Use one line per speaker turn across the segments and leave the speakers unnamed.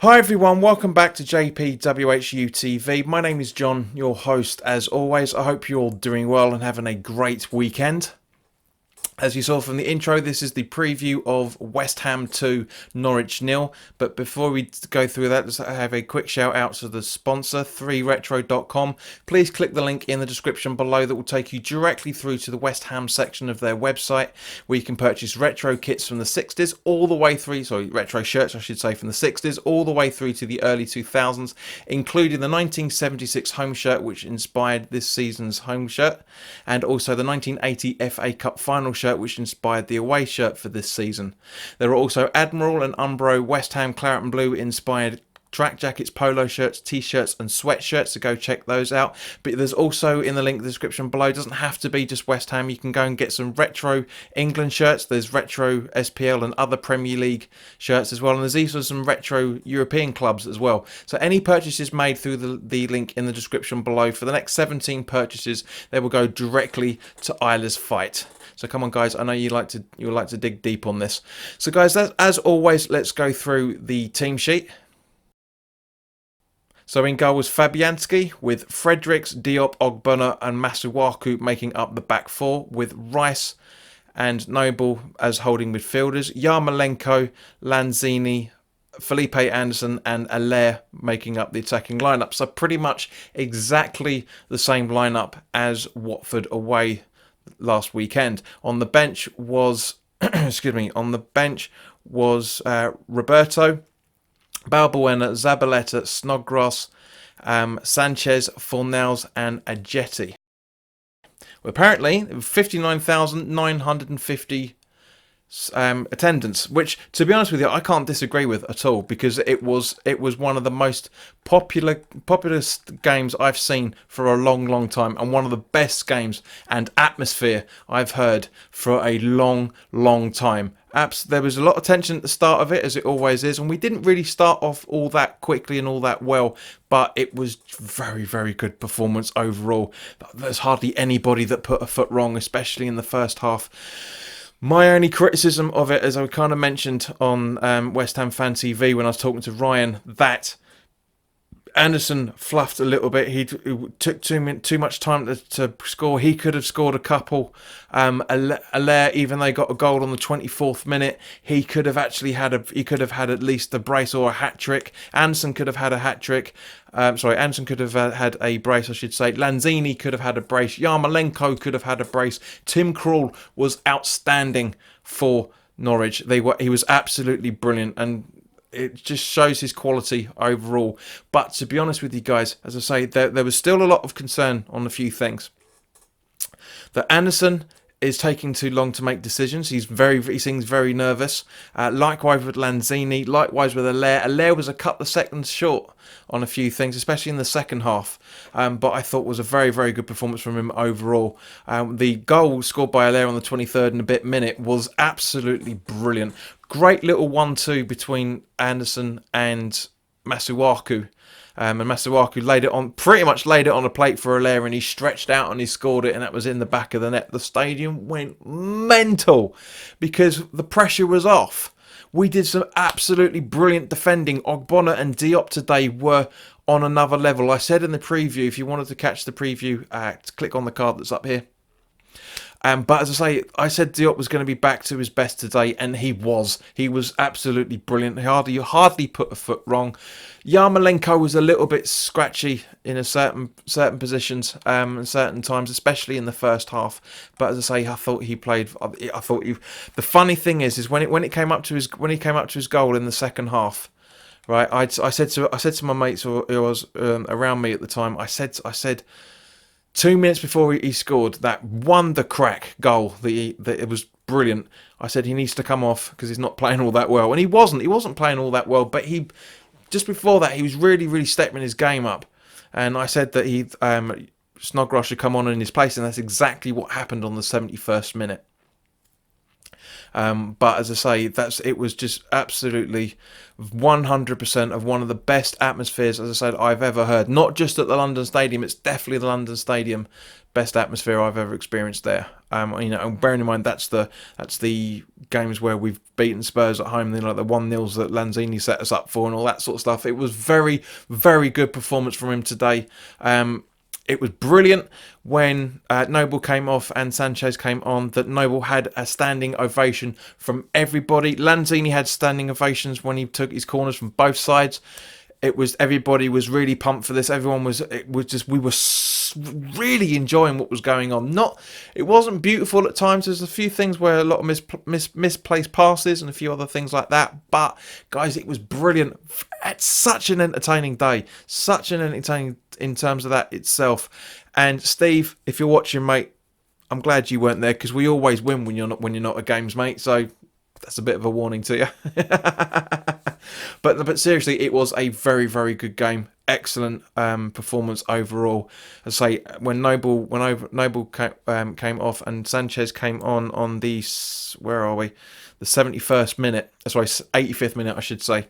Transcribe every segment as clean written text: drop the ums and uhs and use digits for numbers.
Hi everyone, welcome back to JPWHUTV. My name is John, your host as always. I hope you're all doing well and having a great weekend. As you saw from the intro, this is the preview of West Ham 2, Norwich 0. But before we go through that, let's have a quick shout out to the sponsor, 3retro.com. Please click the link in the description below that will take you directly through to the West Ham section of their website, where you can purchase retro kits from the 60s all the way through, retro shirts I should say, from the 60s all the way through to the early 2000s, including the 1976 home shirt which inspired this season's home shirt, and also the 1980 FA Cup final shirt which inspired the away shirt for this season. There are also Admiral and Umbro West Ham Claret and Blue inspired track jackets, polo shirts, t-shirts and sweatshirts, so go check those out. But there's also in the link in the description below, it doesn't have to be just West Ham, you can go and get some retro England shirts. There's retro SPL and other Premier League shirts as well, and there's also some retro European clubs as well. So any purchases made through the link in the description below, for the next 17 purchases, they will go directly to Isla's Fight. So come on guys, I know you like to dig deep on this. So guys, as always, let's go through the team sheet. So in goal was Fabianski, with Fredericks, Diop, Ogbonna and Masuaku making up the back four, with Rice and Noble as holding midfielders, Yarmolenko, Lanzini, Felipe Anderson and Allaire making up the attacking lineup. So pretty much exactly the same lineup as Watford away last weekend. On the bench was Roberto, Balbuena, Zabaleta, Snodgrass, Sanchez, Fornals and Ajeti. Well, apparently 59,950 attendance, which, to be honest with you, I can't disagree with at all, because it was one of the most popular games I've seen for a long time, and one of the best games and atmosphere I've heard for a long time. There was a lot of tension at the start of it, as it always is, and we didn't really start off all that quickly and all that well, but it was very good performance overall. There's hardly anybody that put a foot wrong, especially in the first half. My only criticism of it, as I kind of mentioned on West Ham Fan TV when I was talking to Ryan, that Anderson fluffed a little bit. He took too much time to score. He could have scored a couple. Allaire, even though he got a goal on the 24th minute, he could have had at least a brace or a hat trick. Anderson could have had a hat trick. Anderson could have had a brace, I should say. Lanzini could have had a brace. Yarmolenko could have had a brace. Tim Krul was outstanding for Norwich. He was absolutely brilliant, and it just shows his quality overall. But to be honest with you guys, as I say, there was still a lot of concern on a few things. That Anderson is taking too long to make decisions. He seems very nervous. Likewise with Lanzini. Likewise with Allaire. Allaire was a couple of seconds short on a few things, especially in the second half. But I thought was a very good performance from him overall. The goal scored by Allaire on the 23rd and a bit minute was absolutely brilliant. Great little 1-2 between Anderson and Masuaku. And Masuaku pretty much laid it on a plate for Allaire, and he stretched out and he scored it, and that was in the back of the net. The stadium went mental because the pressure was off. We did some absolutely brilliant defending. Ogbonna and Diop today were on another level. I said in the preview, if you wanted to catch the preview, click on the card that's up here. But as I say, I said Diop was going to be back to his best today, and he was. He was absolutely brilliant. He hardly put a foot wrong. Yarmolenko was a little bit scratchy in certain positions and certain times, especially in the first half. But as I say, I thought he played. The funny thing is when it came up to his goal in the second half. Right, I said to my mates who was around me at the time. I said. 2 minutes before he scored that wonder crack goal, that it was brilliant. I said he needs to come off because he's not playing all that well, and he wasn't playing all that well. But just before that, he was really stepping his game up, and I said that Snodgrass should come on in his place, and that's exactly what happened on the 71st minute. But as I say, it was just absolutely 100% of one of the best atmospheres, as I said, I've ever heard. Not just at the London Stadium, it's definitely the London Stadium best atmosphere I've ever experienced there. And bearing in mind that's the games where we've beaten Spurs at home, like the 1-0s that Lanzini set us up for and all that sort of stuff. It was very, very good performance from him today. It was brilliant when Noble came off and Sanchez came on, that Noble had a standing ovation from everybody. Lanzini had standing ovations when he took his corners from both sides. Everybody was really pumped for this. We were really enjoying what was going on. It wasn't beautiful at times. There's a few things where a lot of misplaced passes and a few other things like that. But guys, it was brilliant. It's such an entertaining day. Such an entertaining in terms of that itself. And Steve, if you're watching, mate, I'm glad you weren't there, because we always win when you're not at games, mate. So that's a bit of a warning to you. But seriously, it was a very, very good game. Excellent performance overall. I say when Noble came off and Sanchez came on the, where are we? The 71st minute. Sorry, 85th minute, I should say.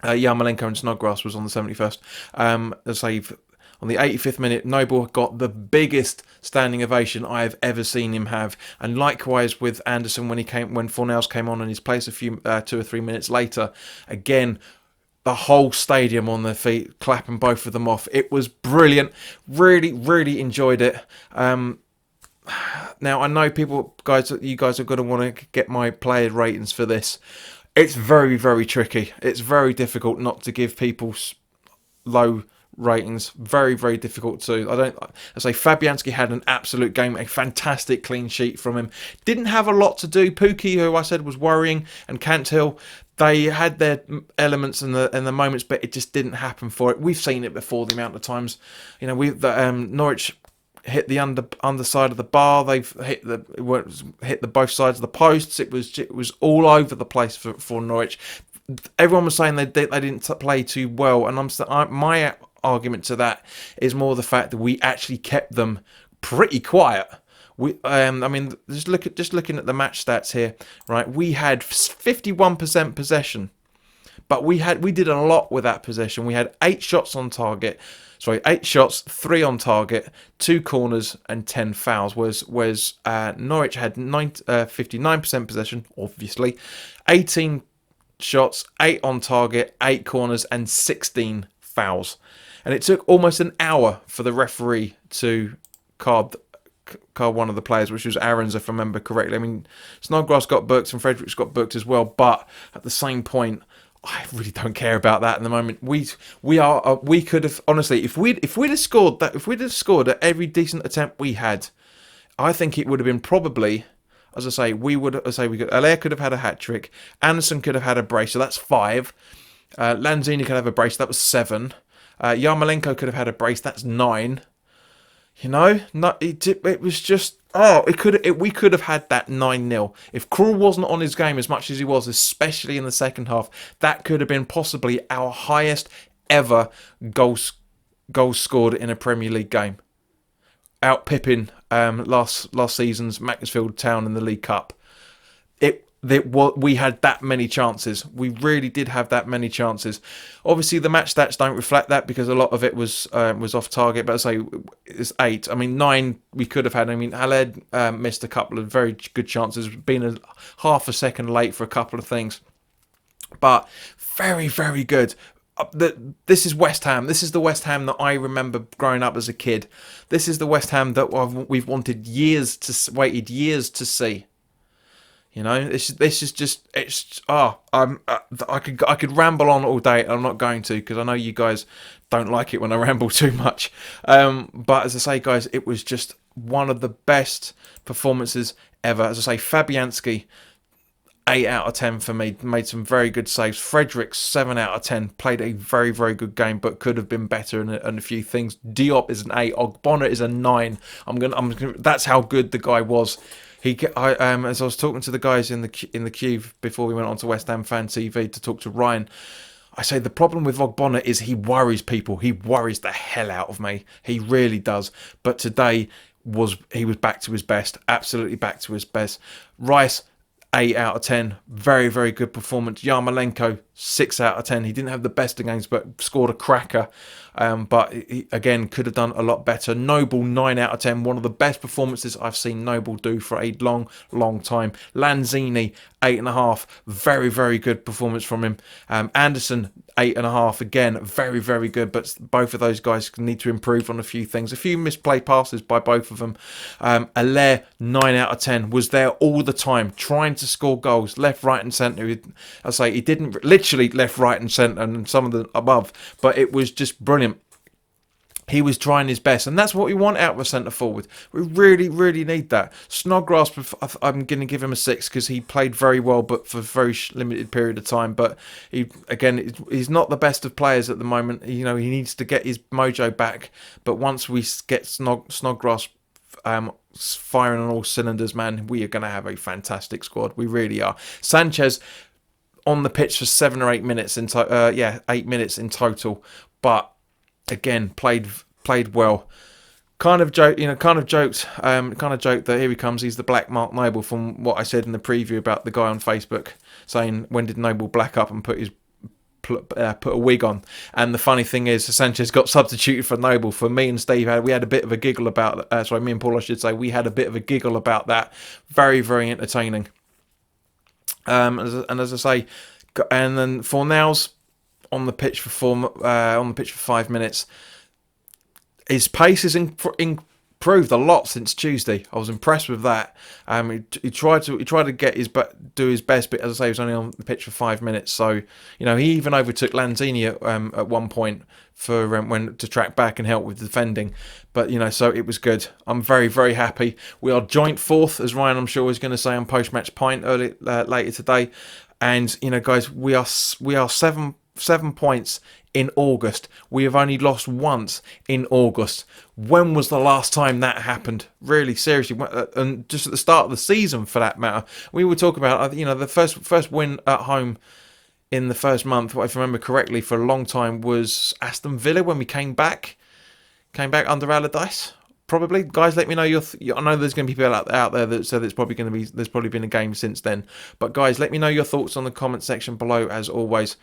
Yarmolenko and Snodgrass was on the 71st. I say on the 85th minute, Noble got the biggest standing ovation I have ever seen him have, and likewise with Anderson when Fornals came on in his place a few 2 or 3 minutes later. Again, the whole stadium on their feet, clapping both of them off. It was brilliant. Really, really enjoyed it. Now I know you guys are going to want to get my player ratings for this. It's very, very tricky. It's very difficult not to give people low ratings. Very, very difficult to. I say Fabianski had an absolute game, a fantastic clean sheet from him. Didn't have a lot to do. Pukki, who I said was worrying, and Canthill, they had their elements and the moments, but it just didn't happen for it. We've seen it before, the amount of times, Norwich hit the underside of the bar. They've hit the both sides of the posts. It was all over the place for Norwich. Everyone was saying they didn't play too well, and my argument to that is more the fact that we actually kept them pretty quiet. Just looking at the match stats here, right? We had 51% possession, but we did a lot with that possession. We had 8 shots on target. 8 shots, 3 on target, 2 corners, and 10 fouls. Whereas Norwich had 59% possession, obviously, 18 shots, 8 on target, 8 corners, and 16 fouls. And it took almost an hour for the referee to card one of the players, which was Aaron's, if I remember correctly. I mean, Snodgrass got booked and Fredericks got booked as well, but at the same point, I really don't care about that at the moment. We could have, honestly, if we'd have scored at every decent attempt we had, I think it would have been probably, as I say, Allaire could have had a hat trick, Anderson could have had a brace, so that's 5. Lanzini could have a brace, that was 7. Yarmolenko could have had a brace, that's 9. It was just, we could have had that 9-0. If Krul wasn't on his game as much as he was, especially in the second half, that could have been possibly our highest ever goals scored in a Premier League game, out-pipping last season's Macclesfield Town in the League Cup. We had that many chances. We really did have that many chances. Obviously, the match stats don't reflect that because a lot of it was off target. But I say it's 8. I mean, 9 we could have had. I mean, Khaled missed a couple of very good chances, been half a second late for a couple of things. But very, very good. This is West Ham. This is the West Ham that I remember growing up as a kid. This is the West Ham that we've waited years to see. This is just, I could ramble on all day. I'm not going to, because I know you guys don't like it when I ramble too much. But as I say, guys, it was just one of the best performances ever. As I say, Fabianski, 8 out of 10 for me, made some very good saves. Fredericks, 7 out of 10, played a very, very good game, but could have been better in a few things. Diop is an 8, Ogbonna is a 9. That's how good the guy was. As I was talking to the guys in the queue before we went on to West Ham Fan TV to talk to Ryan, I say the problem with Ogbonna is he worries people. He worries the hell out of me. He really does. But today he was back to his best. Absolutely back to his best. Rice, 8 out of 10. Very, very good performance. Yarmolenko, 6 out of 10. He didn't have the best of games, but scored a cracker. But he, again, could have done a lot better. Noble, 9 out of 10. One of the best performances I've seen Noble do for a long, long time. Lanzini, 8.5. Very, very good performance from him. Anderson, 8.5. Again, very, very good. But both of those guys need to improve on a few things. A few misplay passes by both of them. Allaire, 9 out of 10. Was there all the time, trying to score goals, left, right, and centre. I say he didn't literally left, right, and centre, and some of the above, but it was just brilliant. He was trying his best, and that's what we want out of a centre forward. We really, really need that. Snodgrass, I'm going to give him a 6 because he played very well, but for a very limited period of time. But he's not the best of players at the moment. He needs to get his mojo back. But once we get Snodgrass firing on all cylinders, man, we are going to have a fantastic squad. We really are. Sanchez on the pitch for 7 or 8 minutes 8 minutes in total, but again played well. Kind of joked that here he comes. He's the Black Mark Noble, from what I said in the preview about the guy on Facebook saying, when did Noble black up and put a wig on? And the funny thing is, Sanchez got substituted for Noble. For me and Steve, we had a bit of a giggle about me and Paul, I should say, we had a bit of a giggle about that. Very, very entertaining. And as I say, and then Fornals on the pitch for 5 minutes. His pace has improved a lot since Tuesday. I was impressed with that. He tried to do his best, but as I say, he was only on the pitch for 5 minutes. So he even overtook Lanzini at one point for when to track back and help with defending. But so it was good. I'm very, very happy. We are joint 4th, as Ryan I'm sure is going to say on post match pint later today. And guys, we are 7 points in August. We have only lost once in August. When was the last time that happened? Really, seriously, and just at the start of the season, for that matter. We were talking about the first win at home in the first month, if I remember correctly, for a long time was Aston Villa when we came back under Allardyce. Probably, guys, let me know I know there's going to be people out there that said there's probably been a game since then. But guys, let me know your thoughts on the comment section below, as always,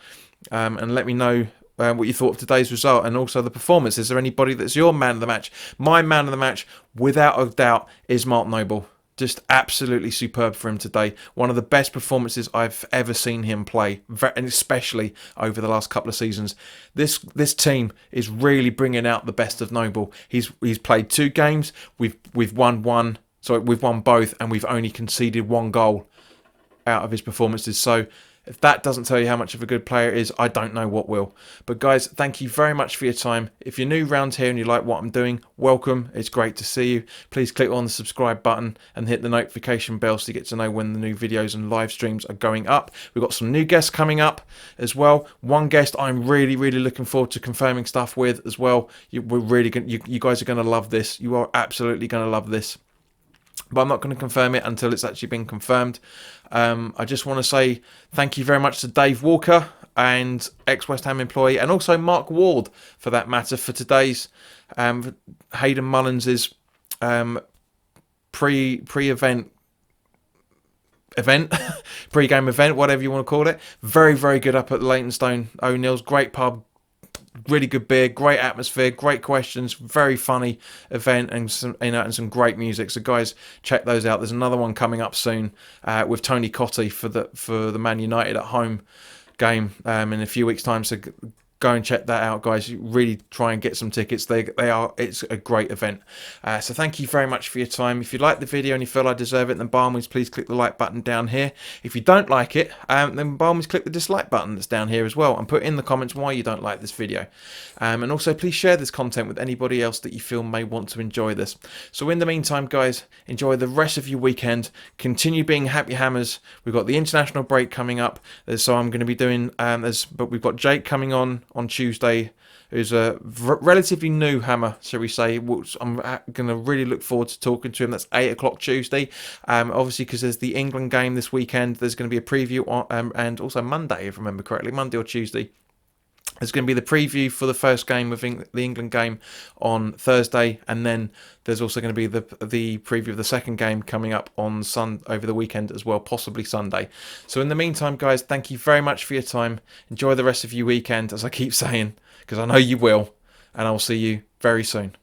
and let me know what you thought of today's result and also the performance. Is there anybody that's your man of the match? My man of the match, without a doubt, is Mark Noble. Just absolutely superb for him today. One of the best performances I've ever seen him play, and especially over the last couple of seasons. This team is really bringing out the best of Noble. He's played 2 games. We've won one. So we've won both, and we've only conceded 1 goal out of his performances. So if that doesn't tell you how much of a good player it is, I don't know what will. But guys, thank you very much for your time. If you're new round here and you like what I'm doing, welcome. It's great to see you. Please click on the subscribe button and hit the notification bell so you get to know when the new videos and live streams are going up. We've got some new guests coming up as well. One guest I'm really, really looking forward to confirming stuff with as well. You guys are going to love this. You are absolutely going to love this. But I'm not going to confirm it until it's actually been confirmed. I just want to say thank you very much to Dave Walker and ex-West Ham employee, and also Mark Ward, for that matter, for today's Hayden Mullins' pre-game event, whatever you want to call it. Very, very good up at Leytonstone O'Neill's. Great pub. Really good beer, great atmosphere, great questions, very funny event, and some great music. So guys, check those out. There's another one coming up soon with Tony Cottee for the Man United at home game in a few weeks' time. So go and check that out, guys. You really try and get some tickets. It's a great event. So thank you very much for your time. If you like the video and you feel I deserve it, then by all means, please click the like button down here. If you don't like it, then by all means, click the dislike button that's down here as well, and put in the comments why you don't like this video. And also, please share this content with anybody else that you feel may want to enjoy this. So in the meantime, guys, enjoy the rest of your weekend. Continue being happy hammers. We've got the international break coming up, so I'm going to be doing. But we've got Jake coming on Tuesday, who's a relatively new hammer, shall we say. I'm going to really look forward to talking to him. That's 8 o'clock Tuesday. Obviously, because there's the England game this weekend, there's going to be a preview and also Monday, if I remember correctly, Monday or Tuesday. There's going to be the preview for the first game of the England game on Thursday, and then there's also going to be the preview of the second game coming up on over the weekend as well, possibly Sunday. So in the meantime, guys, thank you very much for your time. Enjoy the rest of your weekend, as I keep saying, because I know you will, and I'll see you very soon.